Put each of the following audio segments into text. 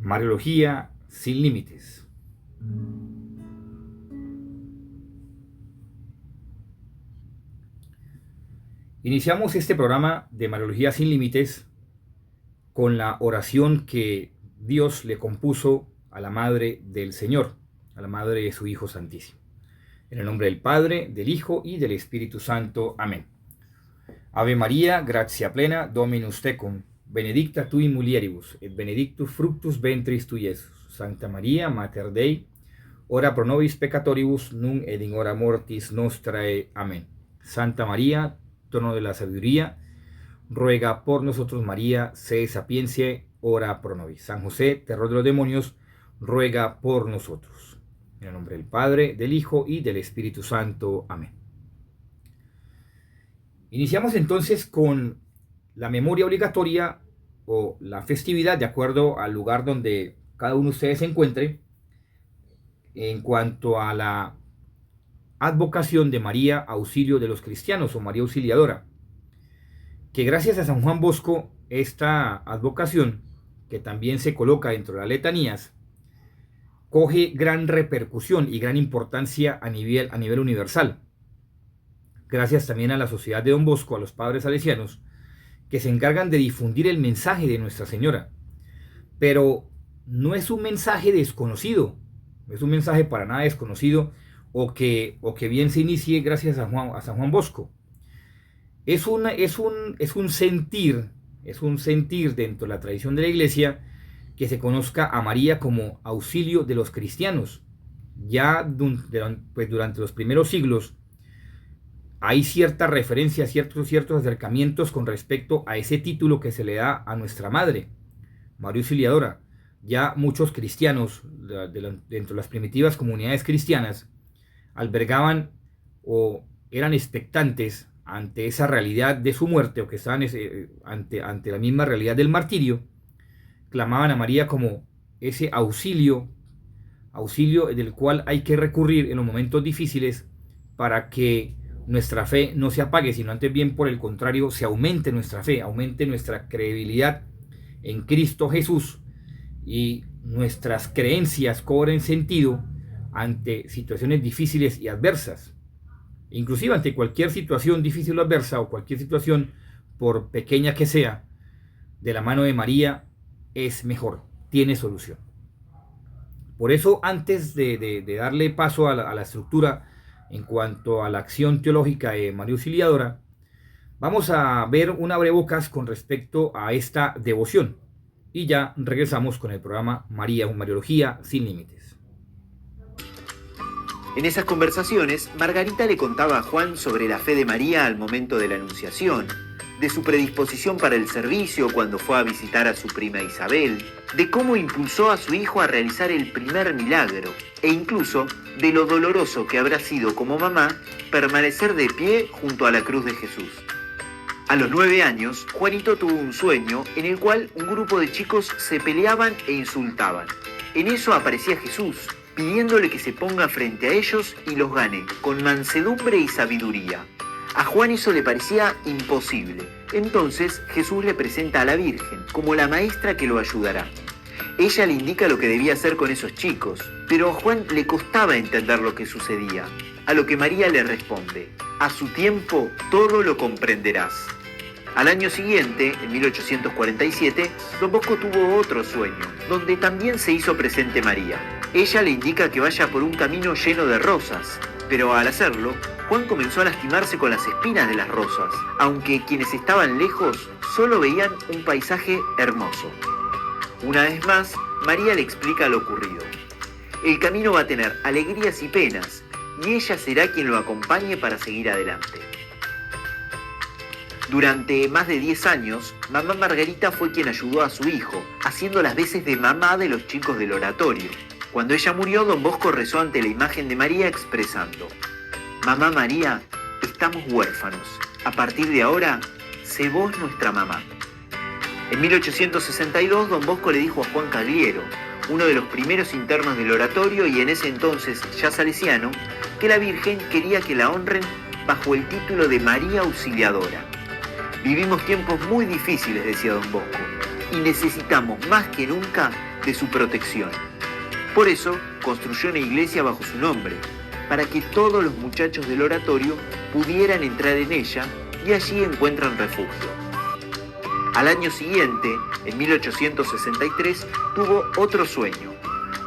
Mariología sin límites. Iniciamos este programa de Mariología sin límites con la oración que Dios le compuso a la Madre del Señor, a la Madre de su Hijo Santísimo. En el nombre del Padre, del Hijo y del Espíritu Santo. Amén. Ave María, gratia plena, Dominus tecum, benedicta tui mulieribus, et benedictus fructus ventris tui, Iesus. Santa María, Mater Dei, ora pro nobis peccatoribus, nun et in hora mortis nostrae. Amén. Santa María, trono de la sabiduría, ruega por nosotros. María, se sapientiae, ora pro nobis. San José, terror de los demonios, ruega por nosotros. En el nombre del Padre, del Hijo y del Espíritu Santo. Amén. Iniciamos entonces con la memoria obligatoria o la festividad de acuerdo al lugar donde cada uno de ustedes se encuentre en cuanto a la advocación de María Auxilio de los Cristianos o María Auxiliadora, que gracias a San Juan Bosco esta advocación, que también se coloca dentro de las letanías, coge gran repercusión y gran importancia a nivel universal. Gracias también a la Sociedad de Don Bosco, a los padres salesianos, que se encargan de difundir el mensaje de Nuestra Señora. Pero no es un mensaje desconocido, no es un mensaje para nada desconocido o que bien se inicie gracias a San Juan Bosco. Es un sentir dentro de la tradición de la Iglesia que se conozca a María como auxilio de los cristianos. Ya durante los primeros siglos hay cierta referencia, ciertos acercamientos con respecto a ese título que se le da a nuestra Madre, María Auxiliadora. Ya muchos cristianos, dentro de las primitivas comunidades cristianas, albergaban o eran expectantes ante esa realidad de su muerte, o que estaban ante la misma realidad del martirio, clamaban a María como ese auxilio del cual hay que recurrir en los momentos difíciles para que nuestra fe no se apague, sino antes bien por el contrario se aumente nuestra fe, aumente nuestra credibilidad en Cristo Jesús y nuestras creencias cobren sentido ante situaciones difíciles y adversas. Inclusive ante cualquier situación difícil o adversa, o cualquier situación, por pequeña que sea, de la mano de María es mejor, tiene solución. Por eso, antes de darle paso a la estructura en cuanto a la acción teológica de María Auxiliadora, vamos a ver un abrebocas con respecto a esta devoción. Y ya regresamos con el programa Mariología sin límites. En esas conversaciones, Margarita le contaba a Juan sobre la fe de María al momento de la Anunciación, de su predisposición para el servicio cuando fue a visitar a su prima Isabel, de cómo impulsó a su hijo a realizar el primer milagro, e incluso de lo doloroso que habrá sido como mamá permanecer de pie junto a la cruz de Jesús. A los 9 años, Juanito tuvo un sueño en el cual un grupo de chicos se peleaban e insultaban. En eso aparecía Jesús, pidiéndole que se ponga frente a ellos y los gane, con mansedumbre y sabiduría. A Juan eso le parecía imposible. Entonces Jesús le presenta a la Virgen como la maestra que lo ayudará. Ella le indica lo que debía hacer con esos chicos, pero a Juan le costaba entender lo que sucedía. A lo que María le responde: a su tiempo todo lo comprenderás. Al año siguiente, en 1847, Don Bosco tuvo otro sueño, donde también se hizo presente María. Ella le indica que vaya por un camino lleno de rosas, pero al hacerlo, Juan comenzó a lastimarse con las espinas de las rosas, aunque quienes estaban lejos solo veían un paisaje hermoso. Una vez más, María le explica lo ocurrido. El camino va a tener alegrías y penas, y ella será quien lo acompañe para seguir adelante. Durante más de 10 años, mamá Margarita fue quien ayudó a su hijo, haciendo las veces de mamá de los chicos del oratorio. Cuando ella murió, Don Bosco rezó ante la imagen de María expresando: Mamá María, estamos huérfanos. A partir de ahora, sé vos nuestra mamá. En 1862, Don Bosco le dijo a Juan Cagliero, uno de los primeros internos del oratorio y en ese entonces ya salesiano, que la Virgen quería que la honren bajo el título de María Auxiliadora. Vivimos tiempos muy difíciles, decía Don Bosco, y necesitamos más que nunca de su protección. Por eso construyó una iglesia bajo su nombre, para que todos los muchachos del oratorio pudieran entrar en ella y allí encuentran refugio. Al año siguiente, en 1863, tuvo otro sueño.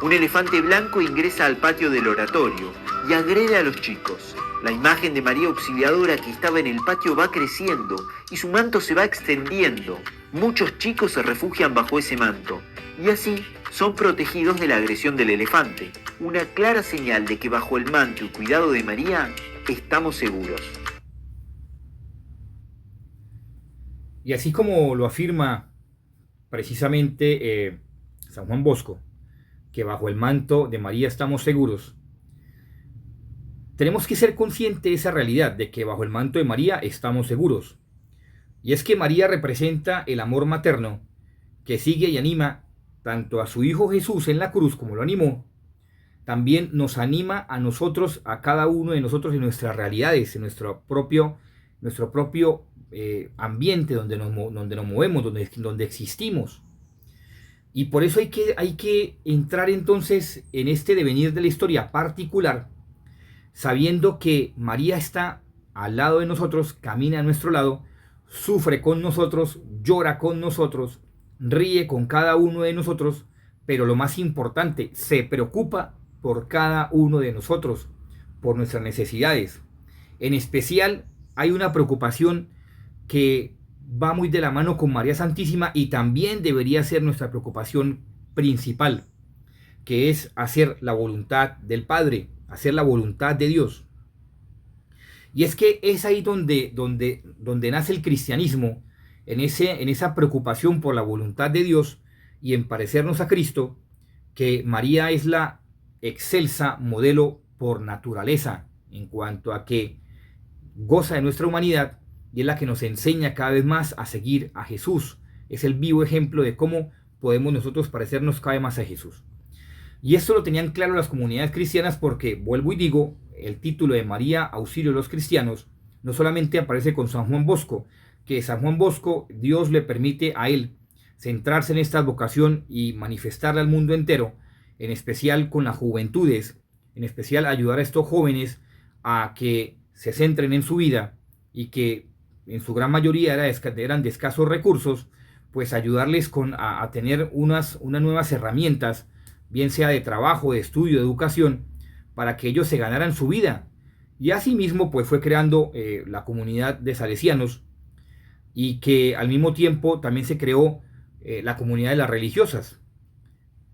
Un elefante blanco ingresa al patio del oratorio y agrede a los chicos. La imagen de María Auxiliadora que estaba en el patio va creciendo y su manto se va extendiendo. Muchos chicos se refugian bajo ese manto y así son protegidos de la agresión del elefante. Una clara señal de que bajo el manto y cuidado de María estamos seguros. Y así como lo afirma precisamente San Juan Bosco, que bajo el manto de María estamos seguros, tenemos que ser conscientes de esa realidad, de que bajo el manto de María estamos seguros. Y es que María representa el amor materno que sigue y anima tanto a su Hijo Jesús en la cruz como lo animó, también nos anima a nosotros, a cada uno de nosotros en nuestras realidades, en nuestro propio ambiente donde nos movemos, donde existimos. Y por eso hay que entrar entonces en este devenir de la historia particular, sabiendo que María está al lado de nosotros, camina a nuestro lado, sufre con nosotros, llora con nosotros, ríe con cada uno de nosotros, pero lo más importante, se preocupa por cada uno de nosotros, por nuestras necesidades. En especial, hay una preocupación que va muy de la mano con María Santísima y también debería ser nuestra preocupación principal, que es hacer la voluntad del Padre, hacer la voluntad de Dios. Y es que es ahí donde nace el cristianismo, en esa preocupación por la voluntad de Dios y en parecernos a Cristo, que María es la excelsa modelo por naturaleza, en cuanto a que goza de nuestra humanidad y es la que nos enseña cada vez más a seguir a Jesús. Es el vivo ejemplo de cómo podemos nosotros parecernos cada vez más a Jesús. Y esto lo tenían claro las comunidades cristianas porque, vuelvo y digo, el título de María, auxilio de los cristianos, no solamente aparece con San Juan Bosco, que San Juan Bosco, Dios le permite a él centrarse en esta vocación y manifestarla al mundo entero, en especial con las juventudes, en especial ayudar a estos jóvenes a que se centren en su vida y que en su gran mayoría eran de escasos recursos, pues ayudarles a tener unas nuevas herramientas, bien sea de trabajo, de estudio, de educación, para que ellos se ganaran su vida. Y asimismo pues fue creando la comunidad de salesianos, y que al mismo tiempo también se creó la comunidad de las religiosas,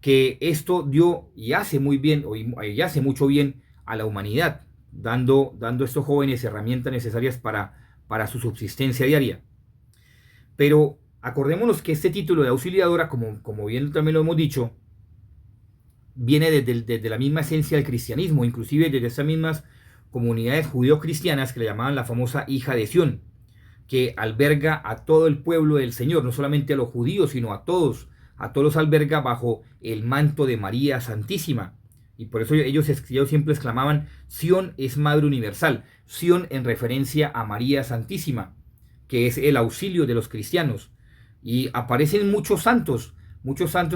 que esto dio y hace muy bien, y hace mucho bien a la humanidad, dando a estos jóvenes herramientas necesarias para su subsistencia diaria. Pero acordémonos que este título de auxiliadora, como bien también lo hemos dicho, viene desde la misma esencia del cristianismo, inclusive desde esas mismas comunidades judío-cristianas que le llamaban la famosa hija de Sión, que alberga a todo el pueblo del Señor, no solamente a los judíos, sino a todos los alberga bajo el manto de María Santísima. Y por eso ellos siempre exclamaban: Sión es Madre Universal, Sión en referencia a María Santísima, que es el auxilio de los cristianos. Y aparecen muchos santos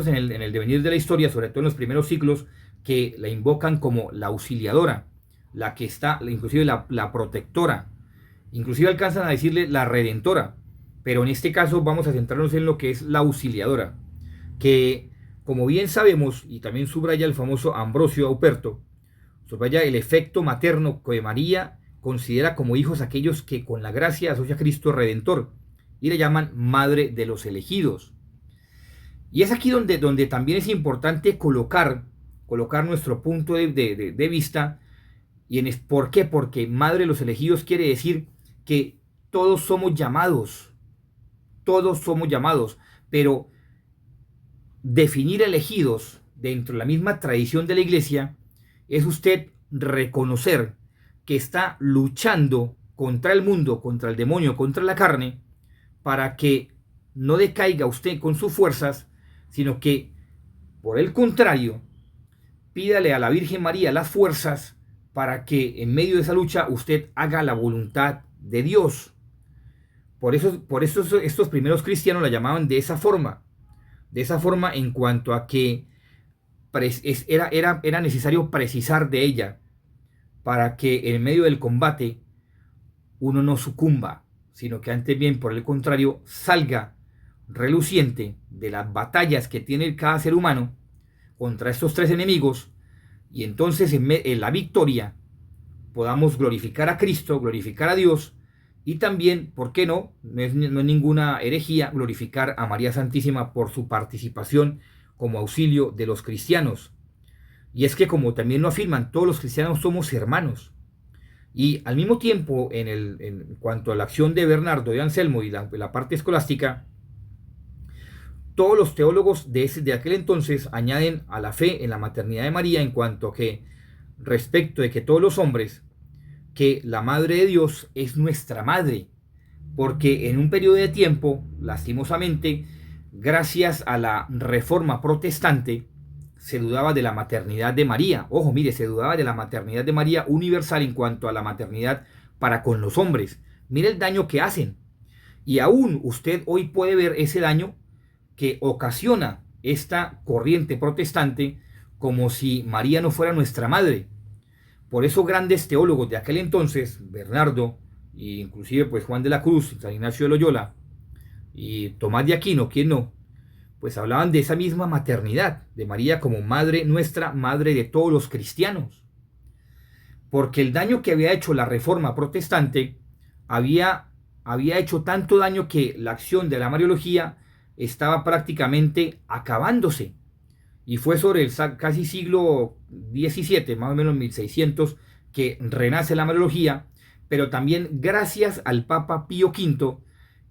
en el devenir de la historia, sobre todo en los primeros siglos, que la invocan como la auxiliadora, la que está, inclusive la protectora. Inclusive alcanzan a decirle la redentora, pero en este caso vamos a centrarnos en lo que es la auxiliadora, que como bien sabemos, y también subraya el famoso Ambrosio Auperto, subraya el efecto materno que María considera como hijos aquellos que con la gracia asocia a Cristo Redentor, y le llaman Madre de los elegidos. Y es aquí donde también es importante colocar nuestro punto de vista. ¿Por qué? Porque Madre de los elegidos quiere decir que todos somos llamados, pero definir elegidos dentro de la misma tradición de la Iglesia es usted reconocer que está luchando contra el mundo, contra el demonio, contra la carne, para que no decaiga usted con sus fuerzas, sino que, por el contrario, pídale a la Virgen María las fuerzas para que en medio de esa lucha usted haga la voluntad de Dios. Por eso estos primeros cristianos la llamaban de esa forma, De esa forma, en cuanto a que era necesario precisar de ella para que en medio del combate uno no sucumba, sino que antes bien, por el contrario, salga reluciente de las batallas que tiene cada ser humano contra estos tres enemigos, y entonces en la victoria podamos glorificar a Cristo, glorificar a Dios, y también, ¿por qué no? No es ninguna herejía glorificar a María Santísima por su participación como auxilio de los cristianos. Y es que, como también lo afirman, todos los cristianos somos hermanos. Y al mismo tiempo, en cuanto a la acción de Bernardo de Anselmo y la parte escolástica, todos los teólogos de aquel entonces añaden a la fe en la maternidad de María en cuanto a que, respecto de que todos los hombres, que la Madre de Dios es nuestra Madre, porque en un periodo de tiempo, lastimosamente, gracias a la Reforma Protestante, se dudaba de la maternidad de María. Ojo, mire, se dudaba de la maternidad de María universal en cuanto a la maternidad para con los hombres. Mire el daño que hacen. Y aún usted hoy puede ver ese daño que ocasiona esta corriente protestante, como si María no fuera nuestra madre. Por eso grandes teólogos de aquel entonces, Bernardo, e inclusive pues Juan de la Cruz, San Ignacio de Loyola y Tomás de Aquino, ¿quién no?, pues hablaban de esa misma maternidad de María como madre nuestra, madre de todos los cristianos. Porque el daño que había hecho la Reforma Protestante había hecho tanto daño que la acción de la Mariología estaba prácticamente acabándose. Y fue sobre el casi siglo XVII, más o menos 1600, que renace la Mariología, pero también gracias al Papa Pío V,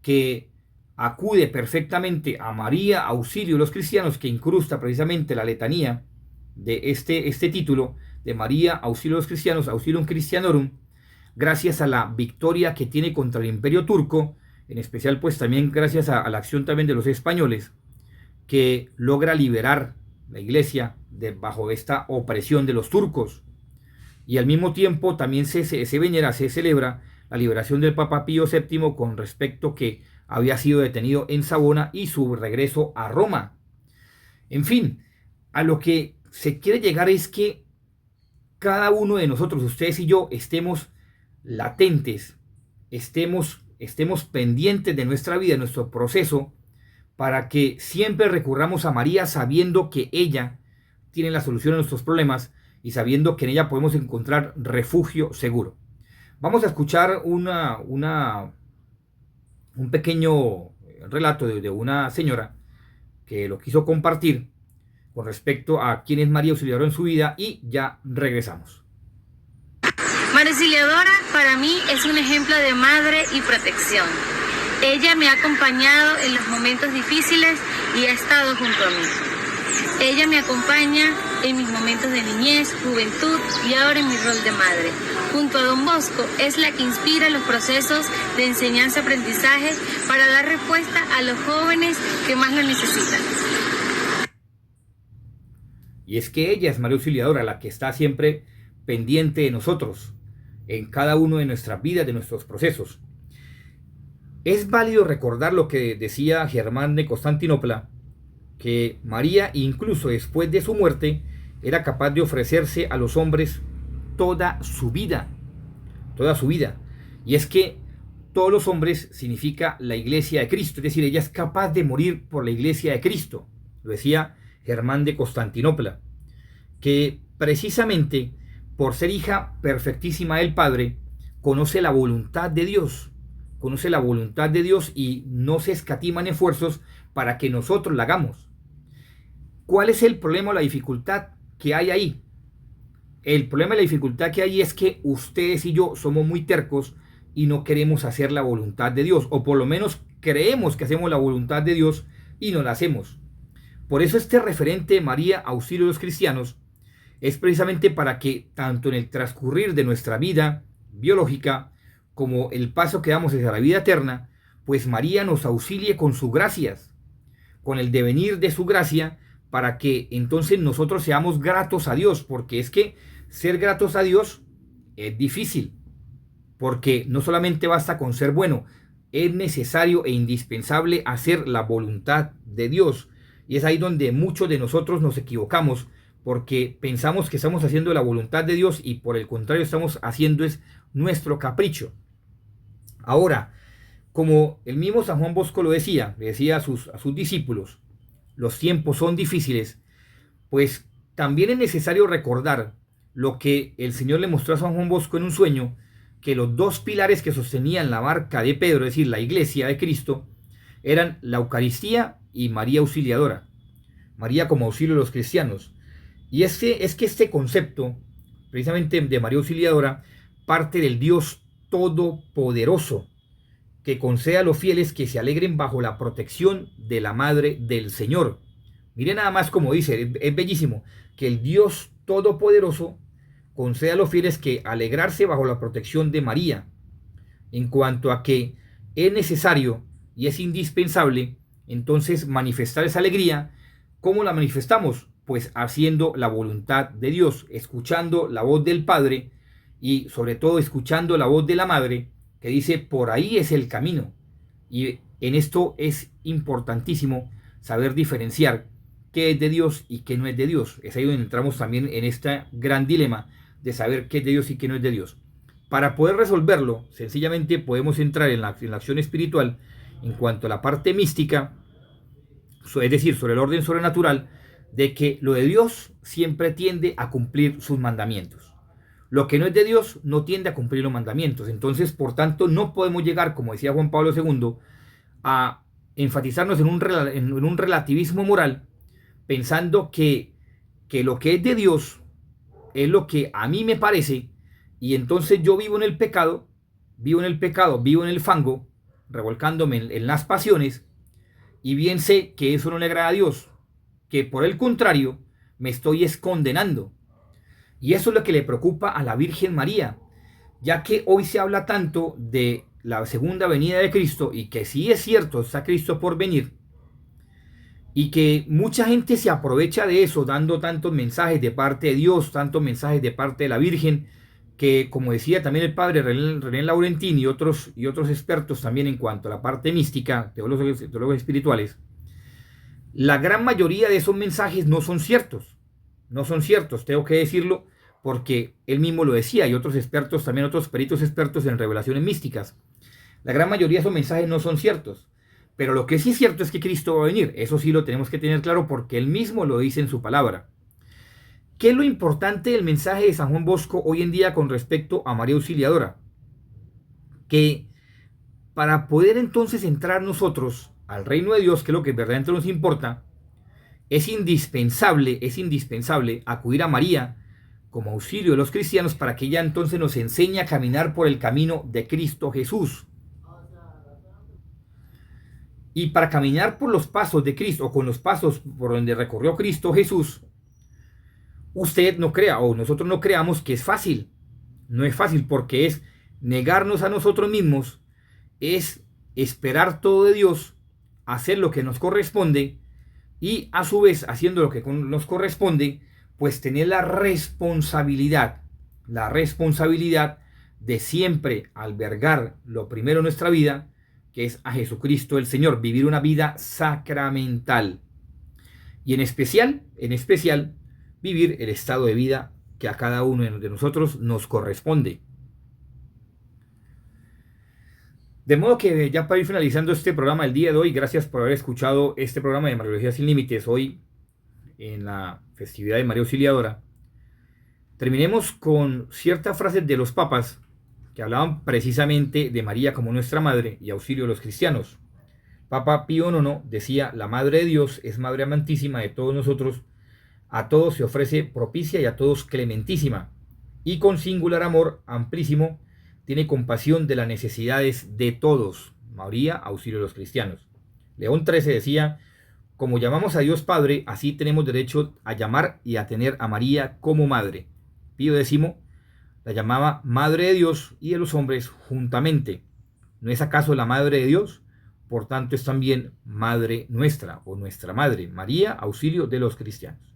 que acude perfectamente a María, auxilio de los cristianos, que incrusta precisamente la letanía de este título de María, auxilio de los cristianos, auxilium Christianorum, gracias a la victoria que tiene contra el imperio turco, en especial pues también gracias a la acción también de los españoles, que logra liberar la iglesia bajo esta opresión de los turcos. Y al mismo tiempo también se celebra la liberación del Papa Pío VII con respecto que había sido detenido en Savona y su regreso a Roma. En fin, a lo que se quiere llegar es que cada uno de nosotros, ustedes y yo, estemos latentes, estemos pendientes de nuestra vida, de nuestro proceso, para que siempre recurramos a María sabiendo que ella tiene la solución a nuestros problemas y sabiendo que en ella podemos encontrar refugio seguro. Vamos a escuchar un pequeño relato de una señora que lo quiso compartir con respecto a quién es María Auxiliadora en su vida, y ya regresamos. María Auxiliadora para mí es un ejemplo de madre y protección. Ella me ha acompañado en los momentos difíciles y ha estado junto a mí. Ella me acompaña en mis momentos de niñez, juventud y ahora en mi rol de madre. Junto a Don Bosco es la que inspira los procesos de enseñanza-aprendizaje para dar respuesta a los jóvenes que más lo necesitan. Y es que ella es María Auxiliadora, la que está siempre pendiente de nosotros, en cada uno de nuestras vidas, de nuestros procesos. Es válido recordar lo que decía Germán de Constantinopla, que María, incluso después de su muerte, era capaz de ofrecerse a los hombres toda su vida. Toda su vida. Y es que todos los hombres significa la iglesia de Cristo, es decir, ella es capaz de morir por la iglesia de Cristo. Lo decía Germán de Constantinopla, que precisamente por ser hija perfectísima del Padre, conoce la voluntad de Dios. Conoce la voluntad de Dios y no se escatiman esfuerzos para que nosotros la hagamos. ¿Cuál es el problema o la dificultad que hay ahí? El problema y la dificultad que hay es que ustedes y yo somos muy tercos y no queremos hacer la voluntad de Dios, o por lo menos creemos que hacemos la voluntad de Dios y no la hacemos. Por eso este referente de María, auxilio de los cristianos, es precisamente para que tanto en el transcurrir de nuestra vida biológica como el paso que damos hacia la vida eterna, pues María nos auxilie con sus gracias, con el devenir de su gracia, para que entonces nosotros seamos gratos a Dios, porque es que ser gratos a Dios es difícil, porque no solamente basta con ser bueno, es necesario e indispensable hacer la voluntad de Dios. Y es ahí donde muchos de nosotros nos equivocamos, porque pensamos que estamos haciendo la voluntad de Dios y por el contrario estamos haciendo es nuestro capricho. Ahora, como el mismo San Juan Bosco lo decía, le decía a sus discípulos, los tiempos son difíciles, pues también es necesario recordar lo que el Señor le mostró a San Juan Bosco en un sueño, que los dos pilares que sostenían la barca de Pedro, es decir, la iglesia de Cristo, eran la Eucaristía y María Auxiliadora. María como auxilio de los cristianos. Y es que este concepto, precisamente de María Auxiliadora, parte del Dios Todopoderoso, que concede a los fieles que se alegren bajo la protección de la Madre del Señor. Miren nada más como dice, es bellísimo, que el Dios Todopoderoso concede a los fieles que alegrarse bajo la protección de María, en cuanto a que es necesario y es indispensable entonces manifestar esa alegría. ¿Cómo la manifestamos? Pues haciendo la voluntad de Dios, escuchando la voz del Padre y sobre todo escuchando la voz de la Madre, que dice, por ahí es el camino. Y en esto es importantísimo saber diferenciar qué es de Dios y qué no es de Dios. Es ahí donde entramos también en este gran dilema de saber qué es de Dios y qué no es de Dios. Para poder resolverlo, sencillamente podemos entrar en la acción espiritual en cuanto a la parte mística, es decir, sobre el orden sobrenatural, de que lo de Dios siempre tiende a cumplir sus mandamientos. Lo que no es de Dios no tiende a cumplir los mandamientos. Entonces, por tanto, no podemos llegar, como decía Juan Pablo II, a enfatizarnos en un relativismo moral, pensando que lo que es de Dios es lo que a mí me parece, y entonces yo vivo en el pecado, vivo en el fango, revolcándome en las pasiones, y bien sé que eso no le agrada a Dios, que por el contrario me estoy condenando. Y eso es lo que le preocupa a la Virgen María, ya que hoy se habla tanto de la segunda venida de Cristo, y que sí es cierto, está Cristo por venir, y que mucha gente se aprovecha de eso, dando tantos mensajes de parte de Dios, tantos mensajes de parte de la Virgen, que como decía también el padre René Laurentín y otros expertos también en cuanto a la parte mística, teólogos espirituales, la gran mayoría de esos mensajes no son ciertos. No son ciertos, tengo que decirlo, porque él mismo lo decía, y otros expertos, también otros peritos expertos en revelaciones místicas. La gran mayoría de esos mensajes no son ciertos. Pero lo que sí es cierto es que Cristo va a venir. Eso sí lo tenemos que tener claro, porque él mismo lo dice en su palabra. ¿Qué es lo importante del mensaje de San Juan Bosco hoy en día con respecto a María Auxiliadora? Que para poder entonces entrar nosotros al reino de Dios, que es lo que verdaderamente nos importa, es indispensable acudir a María como auxilio de los cristianos, para que ella entonces nos enseñe a caminar por el camino de Cristo Jesús. Y para caminar por los pasos de Cristo, o con los pasos por donde recorrió Cristo Jesús, usted no crea, o nosotros no creamos que es fácil. No es fácil, porque es negarnos a nosotros mismos, es esperar todo de Dios, hacer lo que nos corresponde, y a su vez, haciendo lo que nos corresponde, pues tener la responsabilidad de siempre albergar lo primero en nuestra vida, que es a Jesucristo el Señor, vivir una vida sacramental. Y en especial, vivir el estado de vida que a cada uno de nosotros nos corresponde. De modo que ya para ir finalizando este programa el día de hoy, gracias por haber escuchado este programa de Mariología Sin Límites, hoy en la festividad de María Auxiliadora. Terminemos con ciertas frases de los papas que hablaban precisamente de María como nuestra madre y auxilio de los cristianos. Papa Pío IX decía: la Madre de Dios es Madre amantísima de todos nosotros, a todos se ofrece propicia y a todos clementísima, y con singular amor amplísimo tiene compasión de las necesidades de todos. María, auxilio de los cristianos. León XIII decía: como llamamos a Dios Padre, así tenemos derecho a llamar y a tener a María como Madre. Pío X la llamaba Madre de Dios y de los hombres juntamente. ¿No es acaso la Madre de Dios? Por tanto es también Madre nuestra, o nuestra Madre, María, auxilio de los cristianos.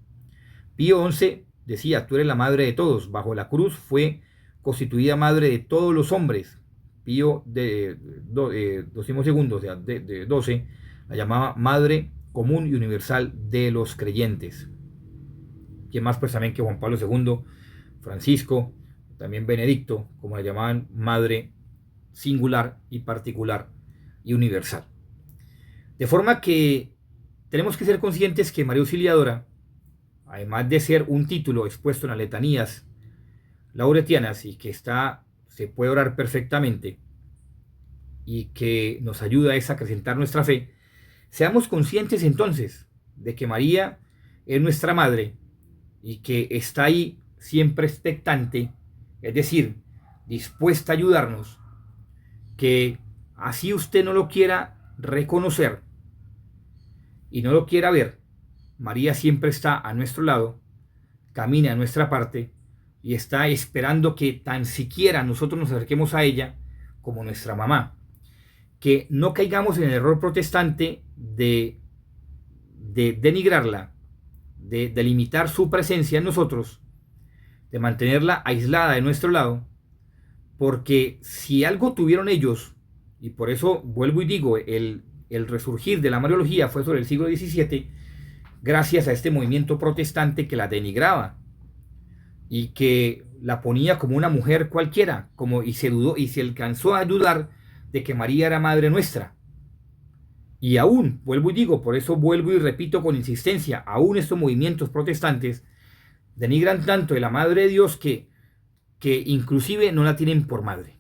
Pío XI decía: tú eres la Madre de todos. Bajo la cruz fue constituida Madre de todos los hombres. Pío XII, o sea, de 12, la llamaba Madre común y universal de los creyentes. ¿Quién más pues también que Juan Pablo II, Francisco, también Benedicto, como la llamaban, madre singular y particular y universal? De forma que tenemos que ser conscientes que María Auxiliadora, además de ser un título expuesto en las letanías lauretianas y que se puede orar perfectamente y que nos ayuda a acrecentar nuestra fe, seamos conscientes entonces de que María es nuestra madre y que está ahí siempre expectante, es decir, dispuesta a ayudarnos, que así usted no lo quiera reconocer y no lo quiera ver, María siempre está a nuestro lado, camina a nuestra parte y está esperando que tan siquiera nosotros nos acerquemos a ella como nuestra mamá. Que no caigamos en el error protestante de denigrarla, de limitar su presencia en nosotros, de mantenerla aislada de nuestro lado, porque si algo tuvieron ellos, y por eso vuelvo y digo, el resurgir de la Mariología fue sobre el siglo XVII, gracias a este movimiento protestante que la denigraba y que la ponía como una mujer cualquiera, y se dudó y se alcanzó a dudar de que María era madre nuestra. Y aún, vuelvo y digo, por eso vuelvo y repito con insistencia, aún estos movimientos protestantes denigran tanto de la Madre de Dios que inclusive no la tienen por madre.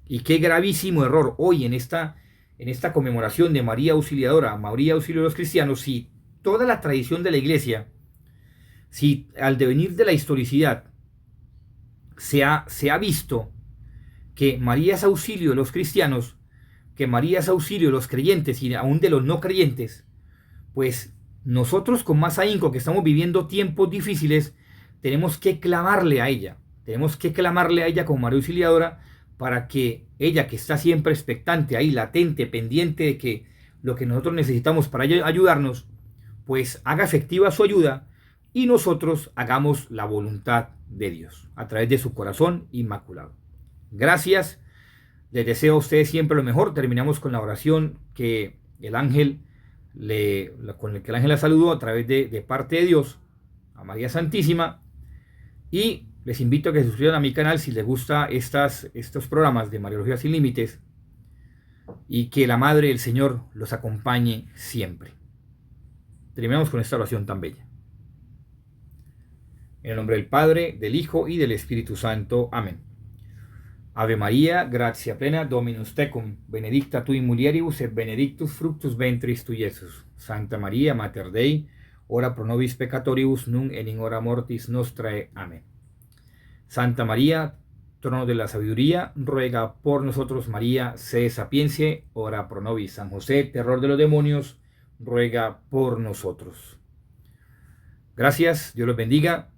Y qué gravísimo error hoy en esta conmemoración de María Auxiliadora, María Auxilio de los cristianos, si toda la tradición de la Iglesia, si al devenir de la historicidad se ha visto que María es auxilio de los cristianos, que María es auxilio de los creyentes y aún de los no creyentes, pues nosotros con más ahínco que estamos viviendo tiempos difíciles, tenemos que clamarle a ella como María Auxiliadora, para que ella, que está siempre expectante ahí, latente, pendiente de que lo que nosotros necesitamos para ayudarnos, pues haga efectiva su ayuda y nosotros hagamos la voluntad de Dios a través de su corazón inmaculado. Gracias, les deseo a ustedes siempre lo mejor. Terminamos con la oración que el ángel con el que el ángel la saludó a través de parte de Dios a María Santísima, y les invito a que se suscriban a mi canal si les gusta estos programas de Mariología Sin Límites, y que la Madre del Señor los acompañe siempre. Terminamos con esta oración tan bella. En el nombre del Padre, del Hijo y del Espíritu Santo. Amén. Ave María, gratia plena, Dominus tecum, benedicta tu in mulieribus et benedictus fructus ventris tui, Iesus. Santa María, Mater Dei, ora pro nobis peccatoribus, nunc et in hora mortis nostrae. Amén. Santa María, trono de la sabiduría, ruega por nosotros. María, se sapiencie, ora pro nobis. San José, terror de los demonios, ruega por nosotros. Gracias, Dios los bendiga,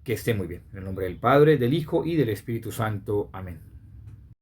que esté muy bien. En el nombre del Padre, del Hijo y del Espíritu Santo. Amén.